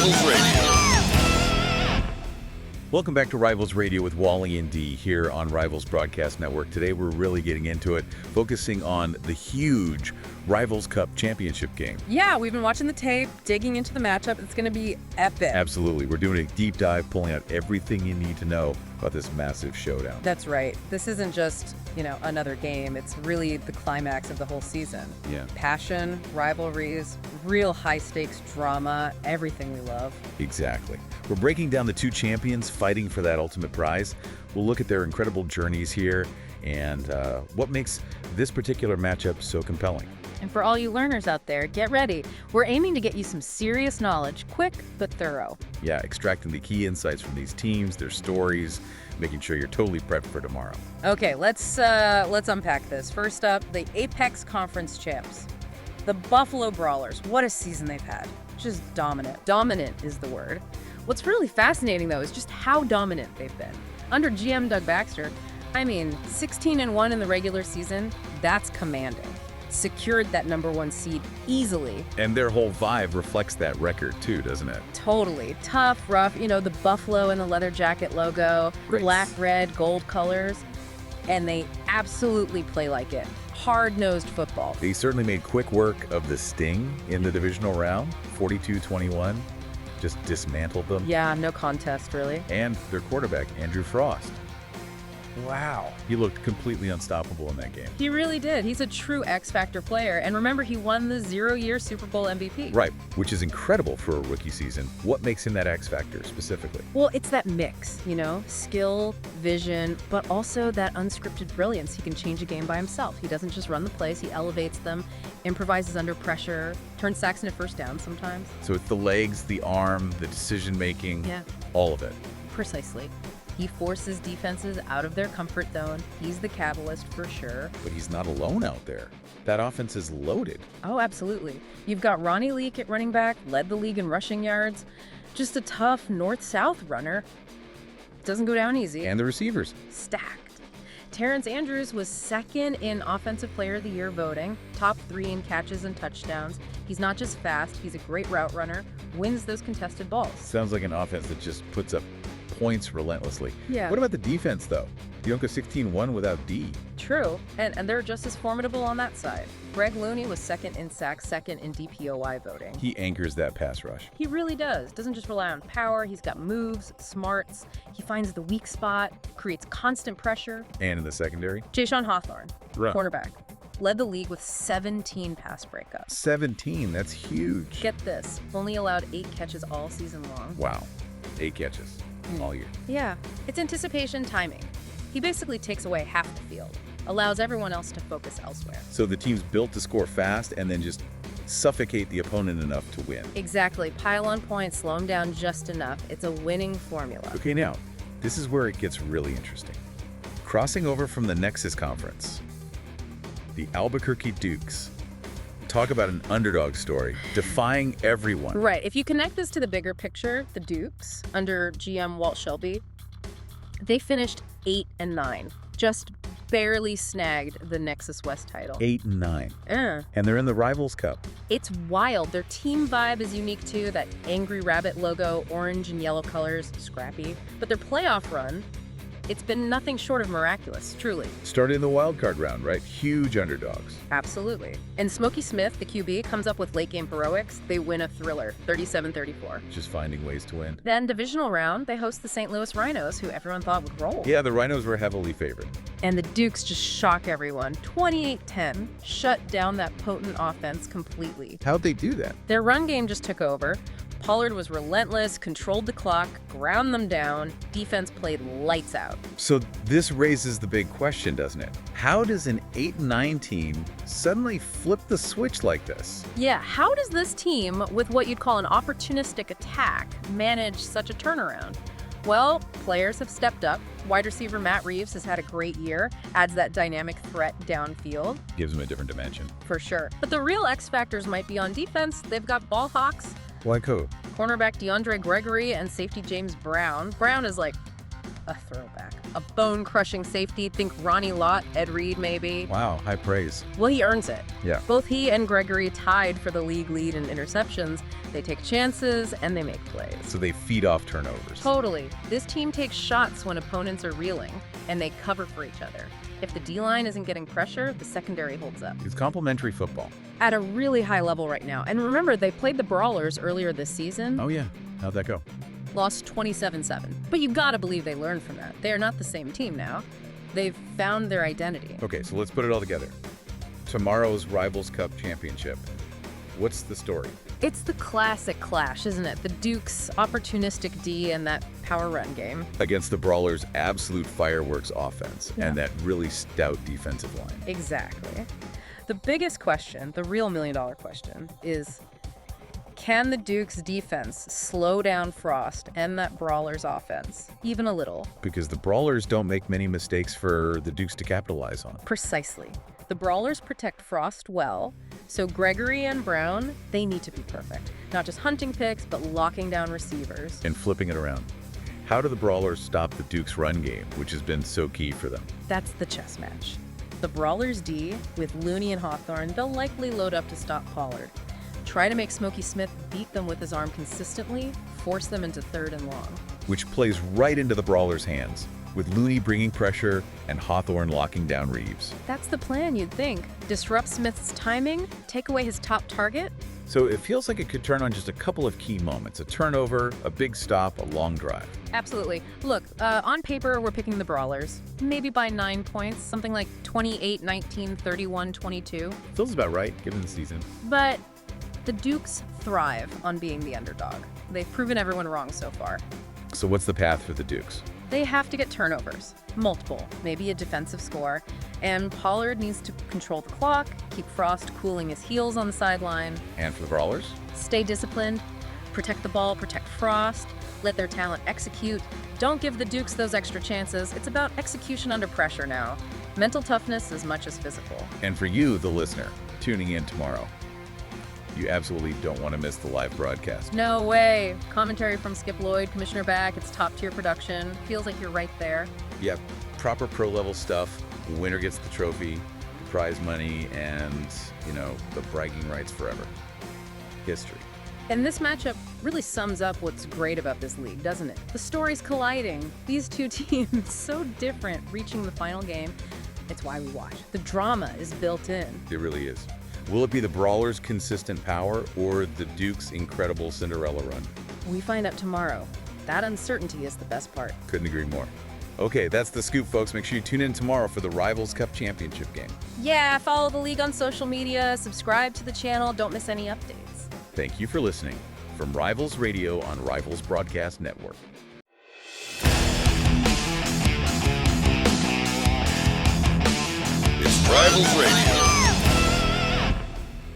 Rivals Radio. Welcome back to Rivals Radio with Wally and Dee here on Rivals Broadcast Network. Today we're really getting into it, focusing on the huge Rivals Cup championship game. Yeah, we've been watching the tape, digging into the matchup. It's going to be epic. Absolutely. We're doing a deep dive, pulling out everything you need to know about this massive showdown. That's right. This isn't just, another game. It's really the climax of the whole season. Yeah. Passion, rivalries, real high-stakes drama, everything we love. Exactly. We're breaking down the two champions fighting for that ultimate prize. We'll look at their incredible journeys here and what makes this particular matchup so compelling. And for all you learners out there, get ready. We're aiming to get you some serious knowledge, quick but thorough. Yeah, extracting the key insights from these teams, their stories, making sure you're totally prepped for tomorrow. Okay, let's unpack this. First up, the Apex Conference champs. The Buffalo Brawlers. What a season they've had. Just dominant. Dominant is the word. What's really fascinating, though, is just how dominant they've been. Under GM Doug Baxter, 16-1 in the regular season, that's commanding. Secured that #1 seed easily. And their whole vibe reflects that record too, doesn't it? Totally. Tough, rough, the buffalo and the leather jacket logo, Great. black, red, gold colors, and they absolutely play like it. Hard-nosed football. They certainly made quick work of the Sting in the divisional round, 42-21. Just dismantled them. Yeah, no contest, really. And their quarterback, Andrew Frost. Wow. He looked completely unstoppable in that game. He really did. He's a true X-Factor player. And remember, he won the 0-year Super Bowl MVP. Right, which is incredible for a rookie season. What makes him that X-Factor specifically? Well, it's that mix, skill, vision, but also that unscripted brilliance. He can change a game by himself. He doesn't just run the plays, he elevates them, improvises under pressure, turns sacks into first down sometimes. So it's the legs, the arm, the decision-making, Yeah. all of it. Precisely. He forces defenses out of their comfort zone. He's the catalyst for sure. But he's not alone out there. That offense is loaded. Oh, absolutely. You've got Ronnie Leak at running back, led the league in rushing yards. Just a tough north-south runner. Doesn't go down easy. And the receivers. Stacked. Terrence Andrews was second in Offensive Player of the Year voting, top 3 in catches and touchdowns. He's not just fast, he's a great route runner, wins those contested balls. Sounds like an offense that just puts up points relentlessly. Yeah. What about the defense, though? You don't go 16-1 without D. True, and they're just as formidable on that side. Greg Looney was second in sacks, second in DPOI voting. He anchors that pass rush. He really does. Doesn't just rely on power. He's got moves, smarts. He finds the weak spot, creates constant pressure. And in the secondary? Jayshawn Hawthorne, Right. cornerback, led the league with 17 pass breakups. 17, that's huge. Get this, only allowed 8 catches all season long. Wow, 8 catches all year. Yeah, it's anticipation timing. He basically takes away half the field, allows everyone else to focus elsewhere. So the team's built to score fast and then just suffocate the opponent enough to win. Exactly. Pile on points, slow him down just enough. It's a winning formula. Okay, now, this is where it gets really interesting. Crossing over from the Nexus Conference, the Albuquerque Dukes. Talk about an underdog story, defying everyone. Right. If you connect this to the bigger picture, the Dukes, under GM Walt Shelby, they finished 8-9. Just barely snagged the Nexus West title. 8-9. Uh, And they're in the Rivals Cup. It's wild. Their team vibe is unique too. That angry rabbit logo, orange and yellow colors, scrappy. But their playoff run, it's been nothing short of miraculous, truly. Started in the wild card round, right? Huge underdogs. Absolutely. And Smokey Smith, the QB, comes up with late game heroics. They win a thriller, 37-34. Just finding ways to win. Then divisional round, they host the St. Louis Rhinos, who everyone thought would roll. Yeah, the Rhinos were heavily favored. And the Dukes just shock everyone. 28-10, shut down that potent offense completely. How'd they do that? Their run game just took over. Pollard was relentless, controlled the clock, ground them down. Defense played lights out. So this raises the big question, doesn't it? How does an 8-9 team suddenly flip the switch like this? Yeah, how does this team, with what you'd call an opportunistic attack, manage such a turnaround? Well, players have stepped up. Wide receiver Matt Reeves has had a great year, adds that dynamic threat downfield. Gives them a different dimension. For sure. But the real X factors might be on defense. They've got ball hawks, Like who? cornerback DeAndre Gregory, and safety James Brown. Brown is like a throwback. A bone-crushing safety, think Ronnie Lott, Ed Reed maybe. Wow, high praise. Well, he earns it. Yeah. Both he and Gregory tied for the league lead in interceptions. They take chances and they make plays. So they feed off turnovers. Totally. This team takes shots when opponents are reeling, and they cover for each other. If the D-line isn't getting pressure, the secondary holds up. It's complementary football. At a really high level right now. And remember, they played the Brawlers earlier this season. Oh yeah, how'd that go? Lost 27-7. But you gotta believe they learned from that. They are not the same team now. They've found their identity. Okay, so let's put it all together. Tomorrow's Rivals Cup Championship. What's the story? It's the classic clash, isn't it? The Duke's opportunistic D and that power run game. Against the Brawlers' absolute fireworks offense and that really stout defensive line. Exactly. The biggest question, the real million-dollar question, is can the Duke's defense slow down Frost and that Brawlers offense, even a little? Because the Brawlers don't make many mistakes for the Dukes to capitalize on. Precisely. The Brawlers protect Frost well, so Gregory and Brown, they need to be perfect. Not just hunting picks, but locking down receivers. And flipping it around. How do the Brawlers stop the Dukes' run game, which has been so key for them? That's the chess match. The Brawlers D, with Looney and Hawthorne, they'll likely load up to stop Pollard. Try to make Smokey Smith beat them with his arm consistently, force them into third and long. Which plays right into the Brawlers' hands, with Looney bringing pressure and Hawthorne locking down Reeves. That's the plan, you'd think. Disrupt Smith's timing, take away his top target. So it feels like it could turn on just a couple of key moments. A turnover, a big stop, a long drive. Absolutely. Look, on paper, we're picking the Brawlers. Maybe by 9 points, something like 28-19, 31-22. Feels about right, given the season. But the Dukes thrive on being the underdog. They've proven everyone wrong so far. So what's the path for the Dukes? They have to get turnovers, multiple, maybe a defensive score, and Pollard needs to control the clock, keep Frost cooling his heels on the sideline. And for the Brawlers? Stay disciplined, protect the ball, protect Frost, let their talent execute. Don't give the Dukes those extra chances. It's about execution under pressure now. Mental toughness as much as physical. And for you, the listener, tuning in tomorrow, you absolutely don't want to miss the live broadcast. No way. Commentary from Skip Lloyd, Commissioner Back. It's top-tier production. Feels like you're right there. Yeah, proper pro-level stuff. The winner gets the trophy, the prize money, and, the bragging rights forever. History. And this matchup really sums up what's great about this league, doesn't it? The stories colliding. These two teams, so different, reaching the final game. It's why we watch. The drama is built in. It really is. Will it be the Brawlers' consistent power or the Dukes' incredible Cinderella run? We find out tomorrow. That uncertainty is the best part. Couldn't agree more. Okay, that's the scoop, folks. Make sure you tune in tomorrow for the Rivals Cup Championship game. Yeah, follow the league on social media, subscribe to the channel, don't miss any updates. Thank you for listening from Rivals Radio on Rivals Broadcast Network. It's Rivals Radio.